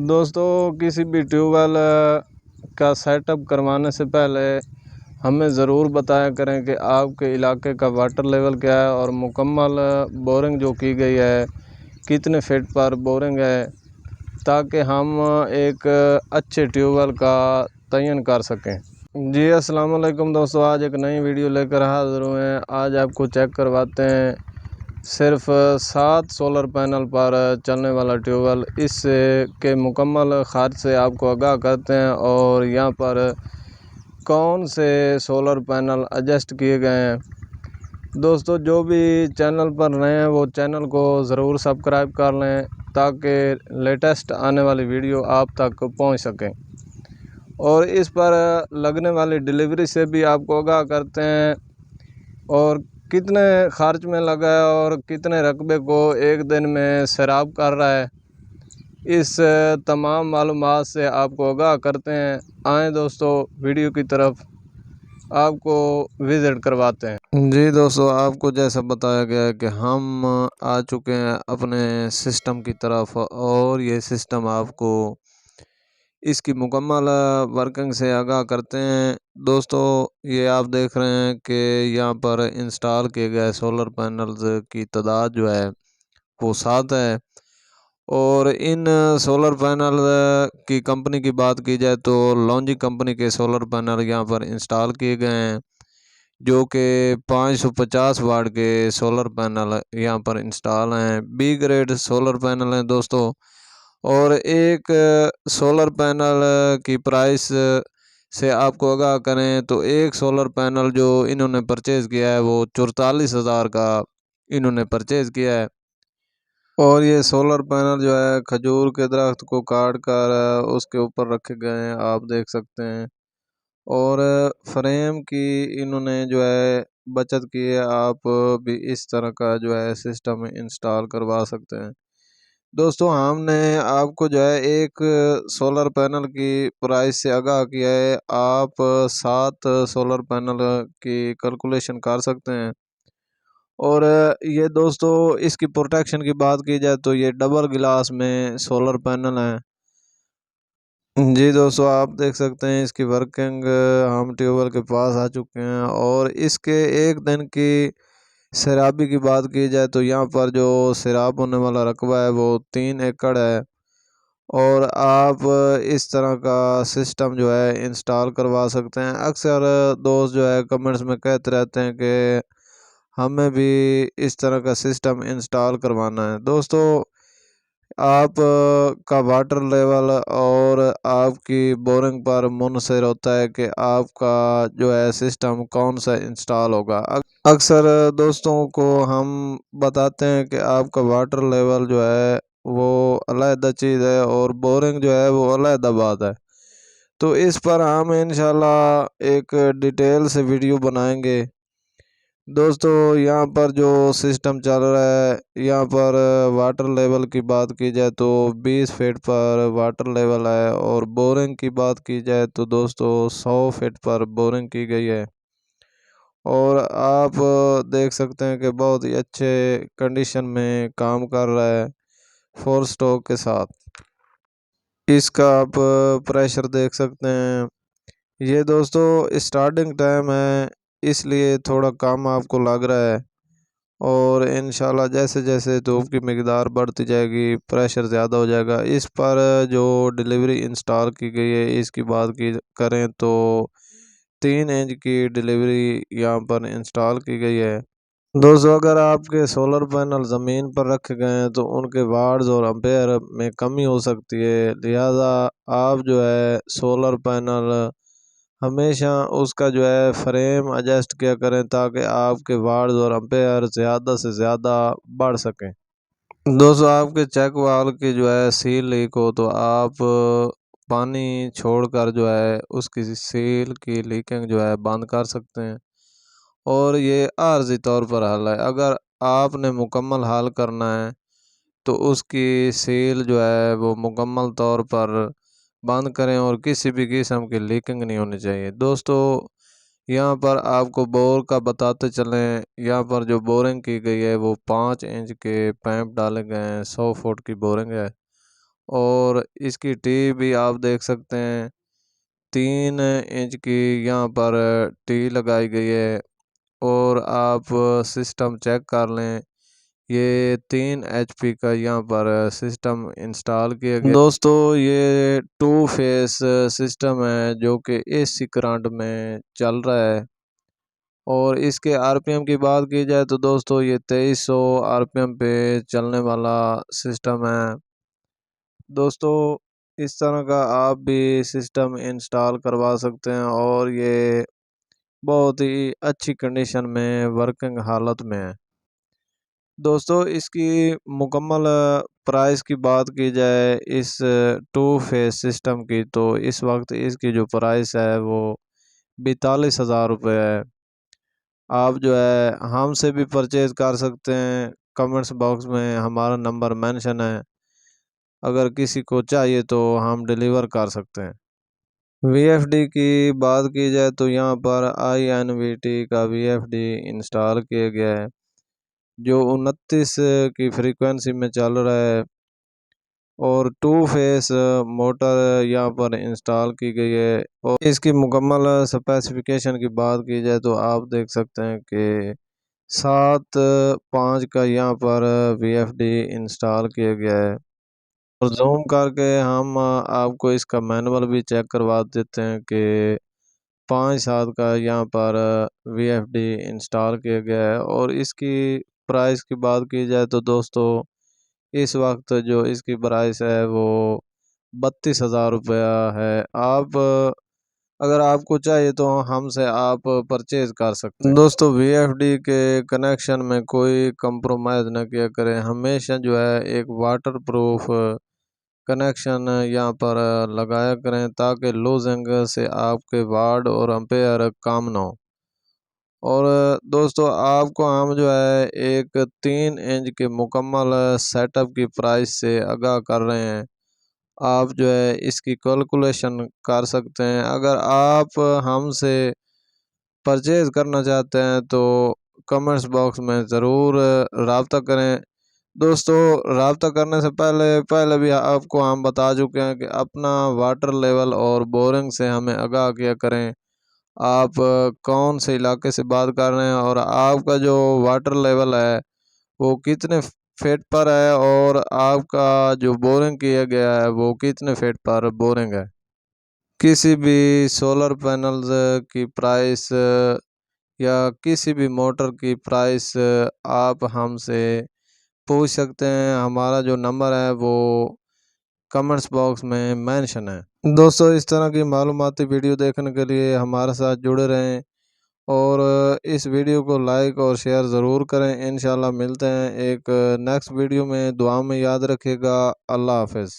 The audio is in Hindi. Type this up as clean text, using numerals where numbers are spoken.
दोस्तों, किसी भी ट्यूबवेल का सेटअप करवाने से पहले हमें ज़रूर बताया करें कि आपके इलाके का वाटर लेवल क्या है और मुकम्मल बोरिंग जो की गई है कितने फीट पर बोरिंग है, ताकि हम एक अच्छे ट्यूबवेल का तयन कर सकें। जी अस्सलाम वालेकुम दोस्तों, आज एक नई वीडियो लेकर हाज़िर हुए हैं। आज आपको चेक करवाते हैं सिर्फ 7 सोलर पैनल पर चलने वाला ट्यूबवेल। इस के मुकम्मल ख़र्च से आपको आगाह करते हैं और यहाँ पर कौन से सोलर पैनल एडजस्ट किए गए हैं। दोस्तों, जो भी चैनल पर नए हैं वो चैनल को ज़रूर सब्सक्राइब कर लें ताकि लेटेस्ट आने वाली वीडियो आप तक पहुँच सकें, और इस पर लगने वाली डिलीवरी से भी आपको आगाह करते हैं और कितने ख़र्च में लगा है और कितने रकबे को एक दिन में सैराब कर रहा है। इस तमाम मालूमात से आपको आगाह करते हैं। आएँ दोस्तों, वीडियो की तरफ आपको विज़िट करवाते हैं। जी दोस्तों, आपको जैसा बताया गया है कि हम आ चुके हैं अपने सिस्टम की तरफ, और ये सिस्टम आपको इसकी मुकम्मल वर्किंग से आगाह करते हैं। दोस्तों, ये आप देख रहे हैं कि यहाँ पर इंस्टॉल किए गए सोलर पैनल्स की तादाद जो है वो 7 है, और इन सोलर पैनल की कंपनी की बात की जाए तो लॉन्जी कंपनी के सोलर पैनल यहाँ पर इंस्टॉल किए गए हैं, जो कि 550 वाट के सोलर पैनल यहाँ पर इंस्टॉल हैं। बी ग्रेड सोलर पैनल हैं दोस्तों, और एक सोलर पैनल की प्राइस से आपको आगाह करें तो एक सोलर पैनल जो इन्होंने परचेज़ किया है वो 44,000 का इन्होंने परचेज़ किया है। और ये सोलर पैनल जो है खजूर के दरख्त को काट कर उसके ऊपर रखे गए हैं, आप देख सकते हैं। और फ्रेम की इन्होंने जो है बचत की है, आप भी इस तरह का जो है सिस्टम इंस्टॉल करवा सकते हैं। दोस्तों, हमने आपको जो है एक सोलर पैनल की प्राइस से आगाह किया है। आप 7 सोलर पैनल की कैलकुलेशन कर सकते हैं। और ये दोस्तों, इसकी प्रोटेक्शन की बात की जाए तो ये डबल गिलास में सोलर पैनल हैं। जी दोस्तों, आप देख सकते हैं इसकी वर्किंग। हम ट्यूबवेल के पास आ चुके हैं, और इसके एक दिन की सैराबी की बात की जाए तो यहाँ पर जो सैराब होने वाला रकबा है वो 3 एकड़ है। और आप इस तरह का सिस्टम जो है इंस्टॉल करवा सकते हैं। अक्सर दोस्त जो है कमेंट्स में कहते रहते हैं कि हमें भी इस तरह का सिस्टम इंस्टॉल करवाना है। दोस्तों, आप का वाटर लेवल और आपकी बोरिंग पर मुनसर होता है कि आपका जो है सिस्टम कौन सा इंस्टॉल होगा। अक्सर दोस्तों को हम बताते हैं कि आपका वाटर लेवल जो है वो अलहदा चीज़ है और बोरिंग जो है वो अलहदा बात है। तो इस पर हम इंशाल्लाह एक डिटेल से वीडियो बनाएंगे। दोस्तों, यहाँ पर जो सिस्टम चल रहा है, यहाँ पर वाटर लेवल की बात की जाए तो 20 फीट पर वाटर लेवल है, और बोरिंग की बात की जाए तो दोस्तों 100 फीट पर बोरिंग की गई है। और आप देख सकते हैं कि बहुत ही अच्छे कंडीशन में काम कर रहा है फोर स्ट्रोक के साथ। इसका आप प्रेशर देख सकते हैं। ये दोस्तों स्टार्टिंग टाइम है, इसलिए थोड़ा कम आपको लग रहा है, और इंशाल्लाह जैसे जैसे धूप की मकदार बढ़ती जाएगी प्रेशर ज़्यादा हो जाएगा। इस पर जो डिलीवरी इंस्टॉल की गई है इसकी बात की करें तो 3 इंच की डिलीवरी यहाँ पर इंस्टॉल की गई है। दोस्तों, अगर आपके सोलर पैनल ज़मीन पर रखे गए हैं तो उनके वाट्स और एम्पेयर में कमी हो सकती है, लिहाजा आप जो है सोलर पैनल हमेशा उसका जो है फ्रेम एडजस्ट किया करें ताकि आपके वाट्स और एम्पेयर ज़्यादा से ज़्यादा बढ़ सकें। दोस्तों, आपके चेक वाल्व की जो है सील लीक हो तो आप पानी छोड़कर जो है उसकी सील की लीकिंग जो है बंद कर सकते हैं, और ये आर्जी तौर पर हल है। अगर आपने मुकम्मल हल करना है तो उसकी सील जो है वो मुकम्मल तौर पर बंद करें, और किसी भी किस्म की लीकिंग नहीं होनी चाहिए। दोस्तों, यहाँ पर आपको बोर का बताते चलें, यहाँ पर जो बोरिंग की गई है वो 5 इंच के पाइप डाले गए हैं, 100 फुट की बोरिंग है, और इसकी टी भी आप देख सकते हैं 3 इंच की यहाँ पर टी लगाई गई है। और आप सिस्टम चेक कर लें, ये 3 HP का यहाँ पर सिस्टम इंस्टॉल किया गया। दोस्तों ये 2 फेस सिस्टम है जो कि AC करंट में चल रहा है। और इसके RPM की बात की जाए तो दोस्तों ये 2300 RPM पे चलने वाला सिस्टम है। दोस्तों इस तरह का आप भी सिस्टम इंस्टॉल करवा सकते हैं और ये बहुत ही अच्छी कंडीशन में वर्किंग हालत में है। दोस्तों इसकी मुकम्मल प्राइस की बात की जाए इस 2 फेस सिस्टम की, तो इस वक्त इसकी जो प्राइस है वो 42,000 रुपये है। आप जो है हमसे भी परचेज कर सकते हैं, कमेंट्स बॉक्स में हमारा नंबर मेंशन है, अगर किसी को चाहिए तो हम डिलीवर कर सकते हैं। VFD की बात की जाए तो यहाँ पर INVT का VFD इंस्टॉल किया गया है जो 29 की फ्रीक्वेंसी में चल रहा है। और 2 फेस मोटर यहाँ पर इंस्टॉल की गई है। और इसकी मुकम्मल स्पेसिफिकेशन की बात की जाए तो आप देख सकते हैं कि 7.5 का यहाँ पर VFD इंस्टॉल किया गया है। और जूम करके हम आपको इसका मैनुअल भी चेक करवा देते हैं कि 5.7 का यहाँ पर VFD इंस्टॉल किया गया है। और इसकी प्राइस की बात की जाए तो दोस्तों इस वक्त जो इसकी प्राइस है वो 32,000 रुपया है। आप अगर आपको चाहिए तो हमसे आप परचेज कर सकते हैं। दोस्तों VFD के कनेक्शन में कोई कंप्रोमाइज़ न किया करें, हमेशा जो है एक वाटर प्रूफ कनेक्शन यहाँ पर लगाया करें ताकि लूजिंग से आपके वार्ड और एम्पेयर काम ना हो। और दोस्तों आपको हम जो है एक 3 इंच के मुकम्मल सेटअप की प्राइस से आगाह कर रहे हैं। आप जो है इसकी कैलकुलेशन कर सकते हैं। अगर आप हमसे परचेज़ करना चाहते हैं तो कमेंट्स बॉक्स में ज़रूर रब्ता करें। दोस्तों रब्ता करने से पहले भी आपको हम बता चुके हैं कि अपना वाटर लेवल और बोरिंग से हमें आगाह किया करें। आप कौन से इलाके से बात कर रहे हैं और आपका जो वाटर लेवल है वो कितने फीट पर है और आपका जो बोरिंग किया गया है वो कितने फीट पर बोरिंग है। किसी भी सोलर पैनल्स की प्राइस या किसी भी मोटर की प्राइस आप हमसे पूछ सकते हैं। हमारा जो नंबर है वो कमेंट्स बॉक्स में मेंशन है। दोस्तों इस तरह की मालूमाती वीडियो देखने के लिए हमारे साथ जुड़े रहें और इस वीडियो को लाइक और शेयर ज़रूर करें। इंशाल्लाह मिलते हैं एक नेक्स्ट वीडियो में। दुआ में याद रखिएगा। अल्लाह हाफ़िज़।